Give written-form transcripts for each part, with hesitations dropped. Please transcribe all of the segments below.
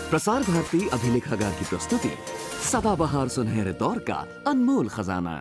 प्रसार भारती अभिलेखागार की प्रस्तुति सदाबहार सुनहरे दौर का अनमोल खजाना।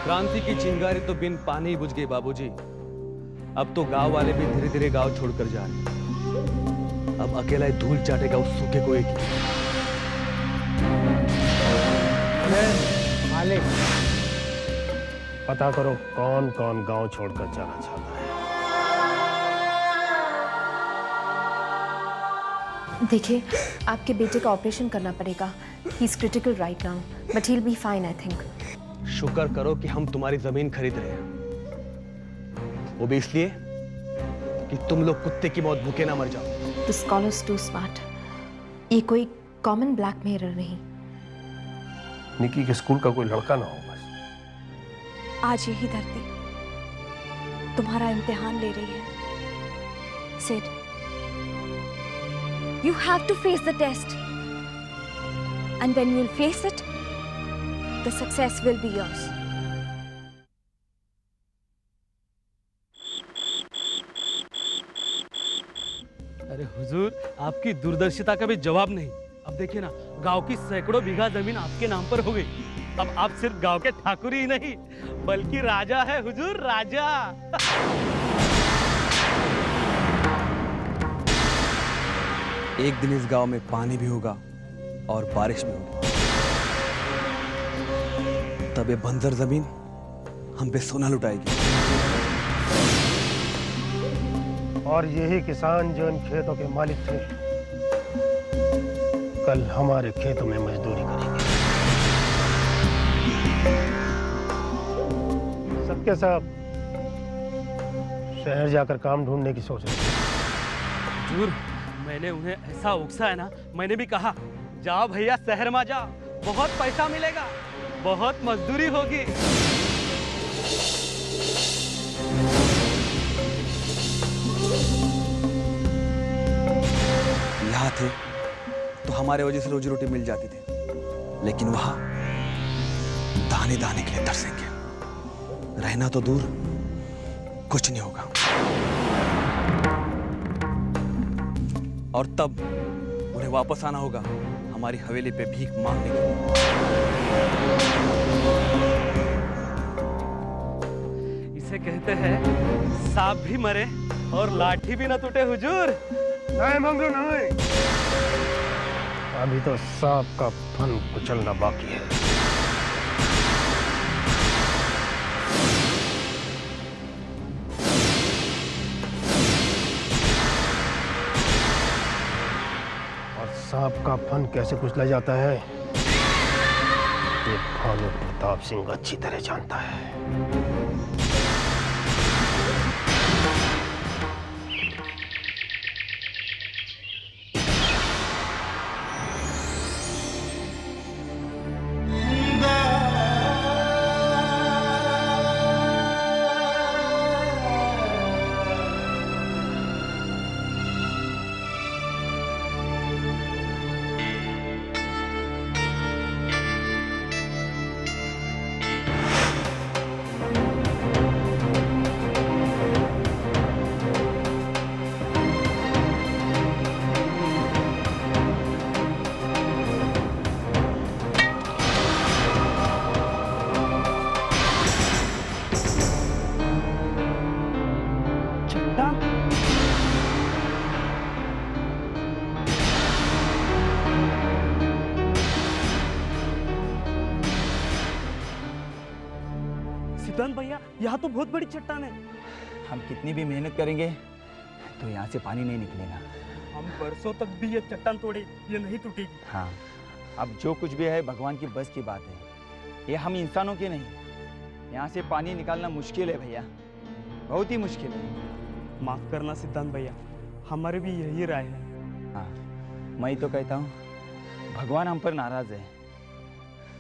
क्रांति की चिंगारी तो बिन पानी ही बुझ गई बाबूजी। अब तो गांव वाले भी धीरे धीरे गांव छोड़कर जा रहे। अब अकेला ही धूल चाटेगा उस सूखे कुएं की। मालिक, पता करो कौन कौन गांव छोड़कर जाना चाहता है। देखिए, आपके बेटे का ऑपरेशन करना पड़ेगा। He is critical right now, but he will be fine I think. शुक्र करो कि हम तुम्हारी जमीन खरीद रहे हैं, वो भी इसलिए कि तुम लोग कुत्ते की मौत भूखे ना मर जाओ। The scholar's too smart. ये कोई कॉमन ब्लैकमेलर नहीं। निकी के स्कूल का कोई लड़का ना हो बस। आज यही धरती तुम्हारा इम्तिहान ले रही है। Sid, you have to face the test, and when you'll face it, the success will be yours. अरे हुजूर, आपकी दूरदर्शिता का भी जवाब नहीं। अब देखिए ना, गांव की सैकड़ों बीघा जमीन आपके नाम पर हो गई। अब आप सिर्फ गांव के ठाकुर ही नहीं, बल्कि राजा है हुजूर, राजा। एक दिन इस गांव में पानी भी होगा और बारिश भी होगी। तब ये बंजर जमीन हम पे सोना लुटाएगी। और यही किसान जो इन खेतों के मालिक थे, कल हमारे खेतों में मजदूरी करेंगे। सबके सब शहर जाकर काम ढूंढने की सोच रहे हैं। हुजूर, मैंने उन्हें ऐसा उकसा है ना, मैंने भी कहा जाओ भैया शहर में जाओ, बहुत पैसा मिलेगा, बहुत मजदूरी होगी। यहाँ थे तो हमारे वजह से रोजी रोटी मिल जाती थी, लेकिन वहां दाने दाने के लिए तरसेंगे। रहना तो दूर, कुछ नहीं होगा। और तब उन्हें वापस आना होगा हमारी हवेली पे भीख मांगने के लिए। इसे कहते हैं सांप भी मरे और लाठी भी न टूटे हुजूर। नहीं मंगलू नहीं, अभी तो सांप का फन कुचलना बाकी है। और सांप का फन कैसे कुचला जाता है, ये भानु प्रताप सिंह अच्छी तरह जानता है। सिद्धांत भैया, यहाँ तो बहुत बड़ी चट्टान है। हम कितनी भी मेहनत करेंगे तो यहाँ से पानी नहीं निकलेगा। हम बरसों तक भी ये चट्टान तोड़े, ये नहीं टूटेगी। हाँ, अब जो कुछ भी है भगवान की बस की बात है, ये हम इंसानों की नहीं। यहाँ से पानी निकालना मुश्किल है भैया, बहुत ही मुश्किल है। माफ करना सिद्धांत भैया, हमारे भी यही राय है। हाँ, मैं तो कहता हूँ भगवान हम पर नाराज है।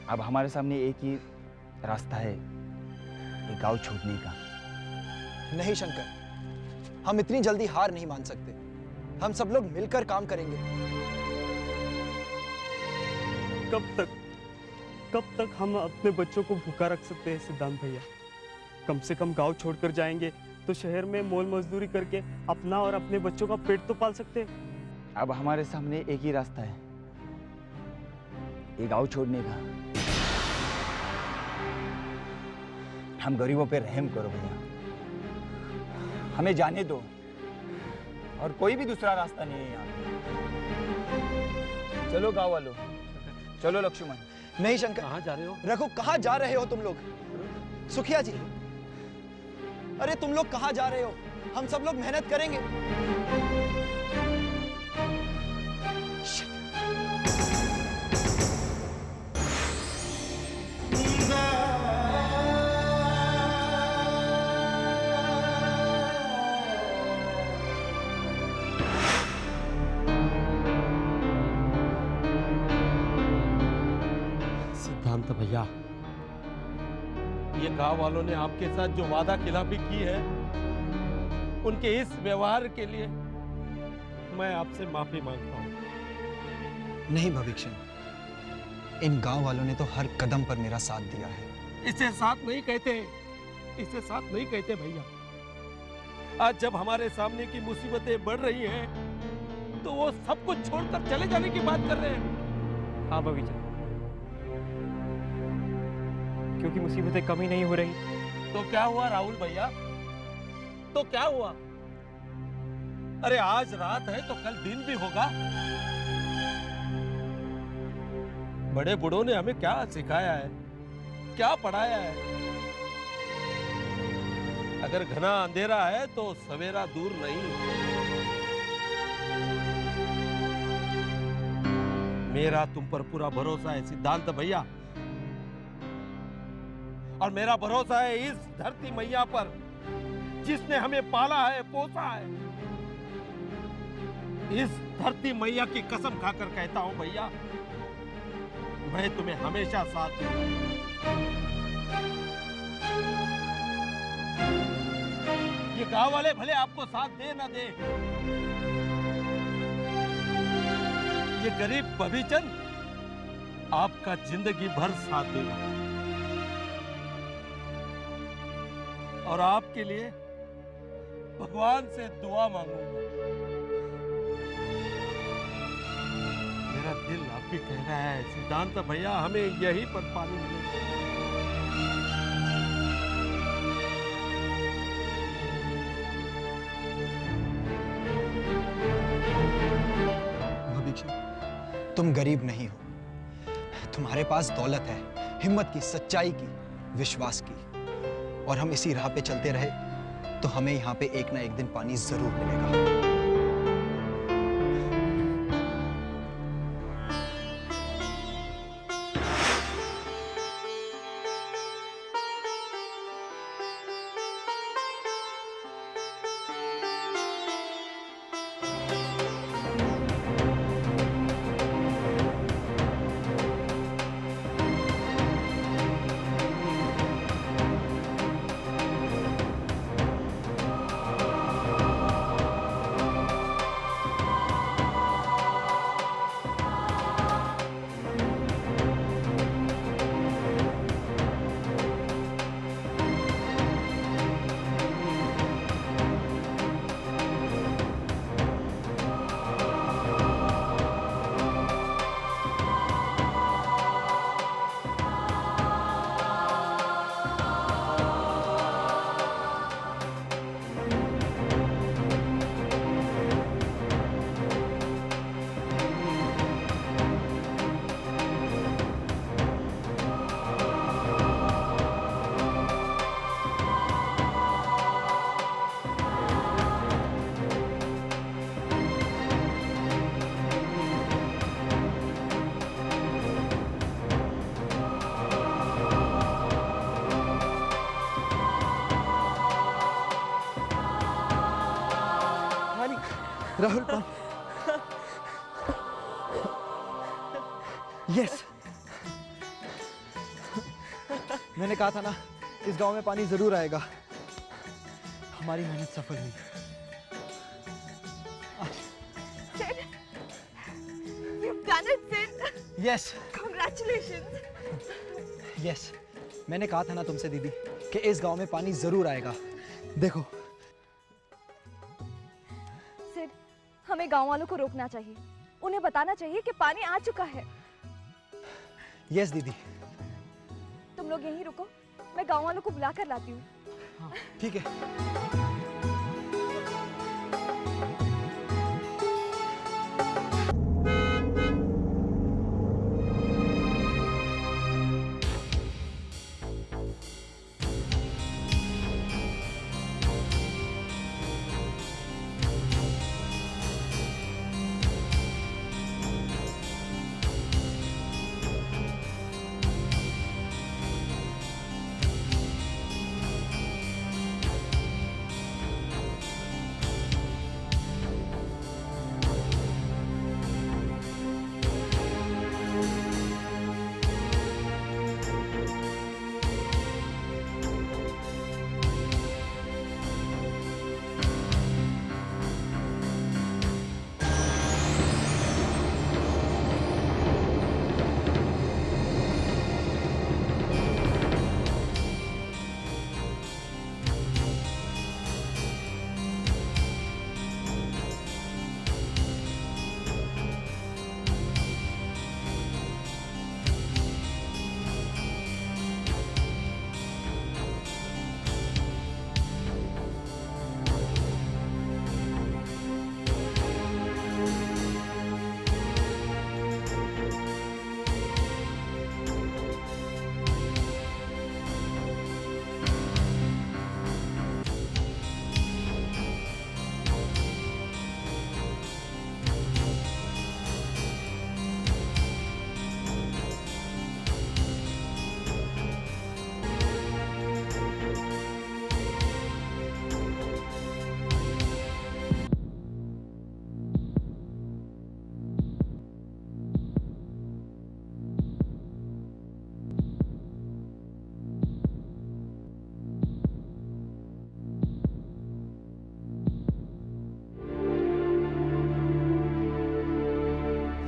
अब हमारे सामने एक ही रास्ता है, ये गांव छोड़ने का। नहीं शंकर, हम इतनी जल्दी हार नहीं मान सकते। हम सब लोग मिलकर काम करेंगे। कब तक हम अपने बच्चों को भूखा रख सकते हैं सिद्धांत भैया? कम से कम गांव छोड़कर जाएंगे तो शहर में मोल मजदूरी करके अपना और अपने बच्चों का पेट तो पाल सकते हैं। अब हमारे सामने एक ही रास्ता है, ये गांव छोड़ने का। हम गरीबों पे रहम करो भैया, हमें जाने दो, और कोई भी दूसरा रास्ता नहीं है यहाँ। चलो गांव वालों, चलो लक्ष्मण। नहीं शंकर, कहाँ जा रहे हो? रघु, कहाँ जा रहे हो तुम लोग? सुखिया जी, अरे तुम लोग कहाँ जा रहे हो? हम सब लोग मेहनत करेंगे। सिद्धांत भैया, ये गांव वालों ने आपके साथ जो वादा खिलाफी की है, उनके इस व्यवहार के लिए मैं आपसे माफी मांगता हूं। नहीं भविक्षण, इन गांव वालों ने तो हर कदम पर मेरा साथ दिया है। इसे साथ नहीं कहते, इसे साथ नहीं कहते भैया। आज जब हमारे सामने की मुसीबतें बढ़ रही हैं, तो वो सब कुछ छोड़कर चले जाने की बात कर रहे हैं। हाँ भविष्य, क्योंकि मुसीबतें कम ही नहीं हो रही। तो क्या हुआ राहुल भैया, तो क्या हुआ? अरे आज रात है तो कल दिन भी होगा। बड़े बूढ़ों ने हमें क्या सिखाया है, क्या पढ़ाया है? अगर घना अंधेरा है तो सवेरा दूर नहीं। मेरा तुम पर पूरा भरोसा है सिद्धांत भैया, और मेरा भरोसा है इस धरती मैया पर, जिसने हमें पाला है, पोसा है। इस धरती मैया की कसम खाकर कहता हूं भैया, मैं तुम्हें हमेशा साथ दूंगा। ये गांव वाले भले आपको साथ दे ना दे, ये गरीब भविचंद आपका जिंदगी भर साथ देगा, और आपके लिए भगवान से दुआ मांगूंगा। मेरा दिल आपकी कह रहा है सिद्धांत भैया, हमें यहीं पर पानी मिलेगा। भविष्य, तुम गरीब नहीं हो। तुम्हारे पास दौलत है, हिम्मत की, सच्चाई की, विश्वास की। और हम इसी राह पे चलते रहे तो हमें यहाँ पे एक ना एक दिन पानी जरूर मिलेगा। राहुल पंप। यस, मैंने कहा था ना, इस गांव में पानी जरूर आएगा। हमारी मेहनत सफल हुई। Sid, you've done it, Sid. Yes Congratulations. Yes, मैंने कहा था ना तुमसे दीदी कि इस गांव में पानी जरूर आएगा। देखो, सिड, हमें गांव वालों को रोकना चाहिए। उन्हें बताना चाहिए कि पानी आ चुका है। यस दीदी। तुम लोग यहीं रुको, मैं गांव वालों को बुला कर लाती हूँ। ठीक है।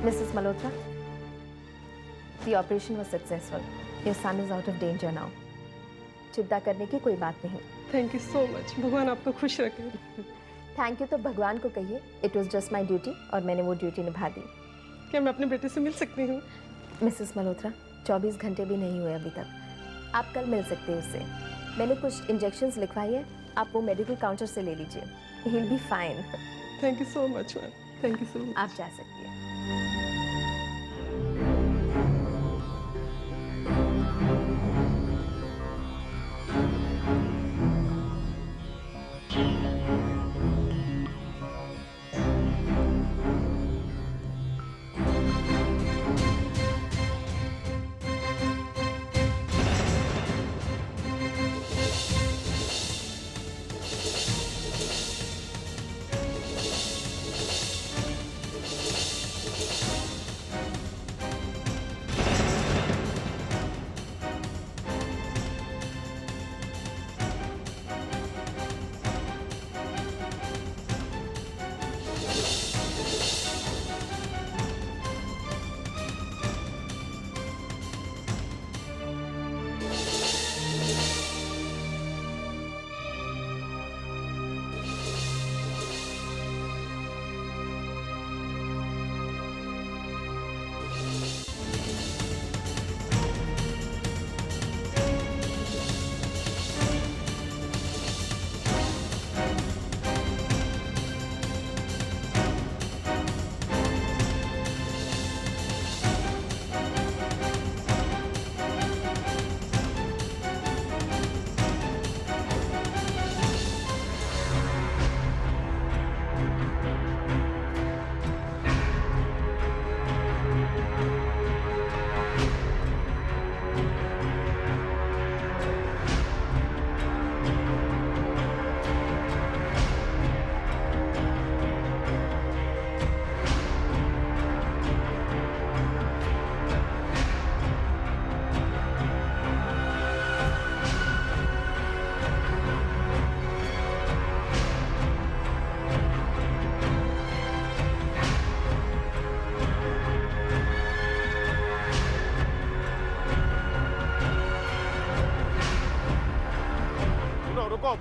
Mrs. Malhotra, the operation was successful. Your son is out of danger now. चिंता करने की कोई बात नहीं। थैंक यू सो मच, भगवान आपको खुश रखे। थैंक यू तो भगवान को कहिए। It was just my duty और मैंने वो ड्यूटी निभा दी। क्या मैं अपने बेटे से मिल सकती हूँ? मिसेस मल्होत्रा, 24 घंटे भी नहीं हुए अभी तक। आप कल मिल सकते हैं उससे। मैंने कुछ इंजेक्शंस लिखवाई है, आप वो मेडिकल काउंटर से ले लीजिए। He will be fine. Thank you so much ma'am, thank you so much. आप जा सकती हैं।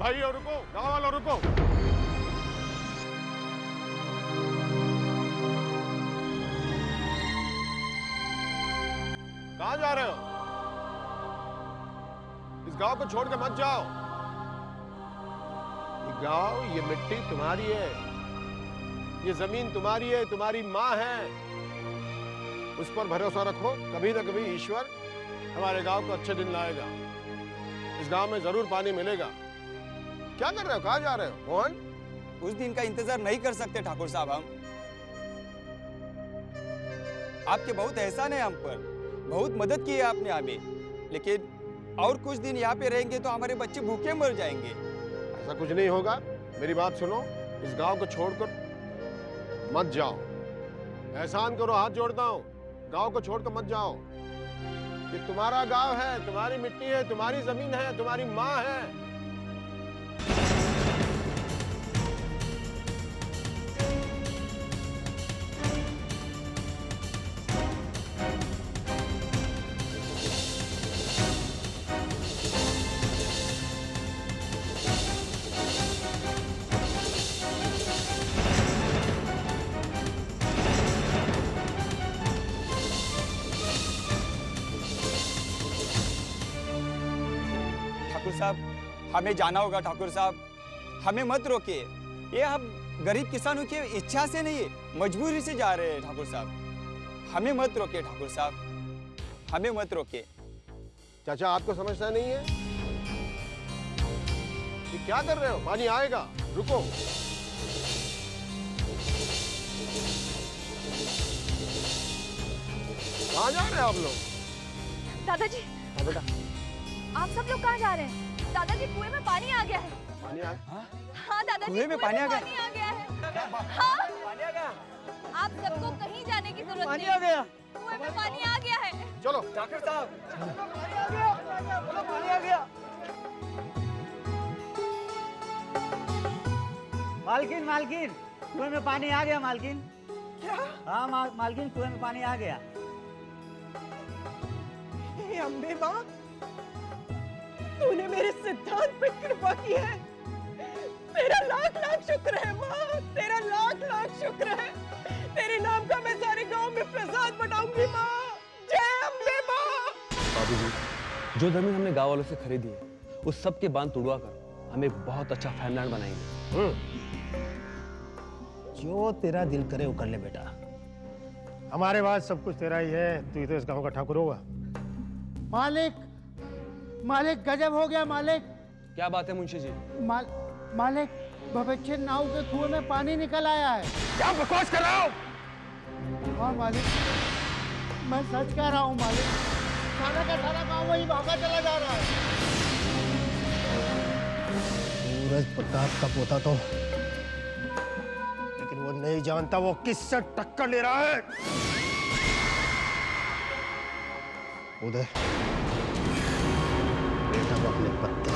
भाइयों रुको, गांव वालों रुको। कहां जा रहे हो? इस गांव को छोड़ के मत जाओ। ये गांव, ये मिट्टी तुम्हारी है, ये जमीन तुम्हारी है, तुम्हारी माँ है। उस पर भरोसा रखो, कभी ना कभी ईश्वर हमारे गांव को अच्छे दिन लाएगा। इस गांव में जरूर पानी मिलेगा। क्या कर रहे हो? कहां जा रहे हो मोहन? उस दिन का इंतजार नहीं कर सकते ठाकुर साहब हम। आपके बहुत एहसान है हम पर, बहुत मदद की है आपने हमें, लेकिन और कुछ दिन यहाँ पे रहेंगे तो हमारे बच्चे भूखे मर जाएंगे। ऐसा कुछ नहीं होगा, मेरी बात सुनो। इस गांव को छोड़कर मत जाओ। एहसान करो, हाथ जोड़ता हूँ, गांव को छोड़कर मत जाओ। ये तुम्हारा गांव है, तुम्हारी मिट्टी है, तुम्हारी जमीन है, तुम्हारी माँ है। ठाकुर साहब, हमें जाना होगा ठाकुर साहब, हमें मत रोकिए। ये हम गरीब किसानों की इच्छा से नहीं, मजबूरी से जा रहे हैं ठाकुर साहब। हमें मत रोकिए ठाकुर साहब, हमें मत रोकिए। चाचा आपको समझता नहीं है? ये क्या कर रहे हो? पानी आएगा, रुको। कहाँ जा रहे हैं आप लोग? दादाजी, हाँ बेटा, आप सब लोग कहाँ जा रहे हैं? दादाजी, कुएं में पानी आ गया है। पानी आ हाँ दादाजी, कुएं में पानी आ गया? आ गया है। हाँ, पानी आ गया। आप सबको कहीं जाने की जरूरत नहीं। आ गया। कुएं में पानी आ गया है। चलो। ठाकुर साहब, पानी आ गया, पानी आ गया। मालकिन, मालकिन, कुएं में पानी आ गया मालकिन। क्या? हाँ मालकिन, कुएं में पानी आ गया। हे अम्बे माँ, तूने मेरे सिद्धांत पे कृपा की है। तेरा लाख लाख शुक्र है माँ, तेरा लाख लाख शुक्र है। तेरे नाम का मैं सारे गांव में प्रसाद बनाऊंगी माँ। जय अम्बे माँ। बाबूजी, जो जमीन हमने गांव वालों से खरीदी है, उस सब के बांध तुड़वा कर हम एक बहुत अच्छा फैमलैंड बनाएंगे। जो तेरा दिल करे वो कर ले बेटा। हमारे पास सब कुछ तेरा ही है, तू ही तो इस गांव का ठाकुर होगा। मालिक, मालिक गजब हो गया मालिक। क्या बात है मुंशी जी? मालिक, भविष्य नाव के कुएं में पानी निकल आया है। क्या बकवास कर रहा हो? हाँ मालिक, मैं सच कह रहा हूँ मालिक। सारा का सारा गाँव वही भागा चला जा रहा है। सूरज प्रताप का पोता तो, लेकिन वो नहीं जानता वो किससे टक्कर ले रहा है। उदय, बेटा को अपने पत्ते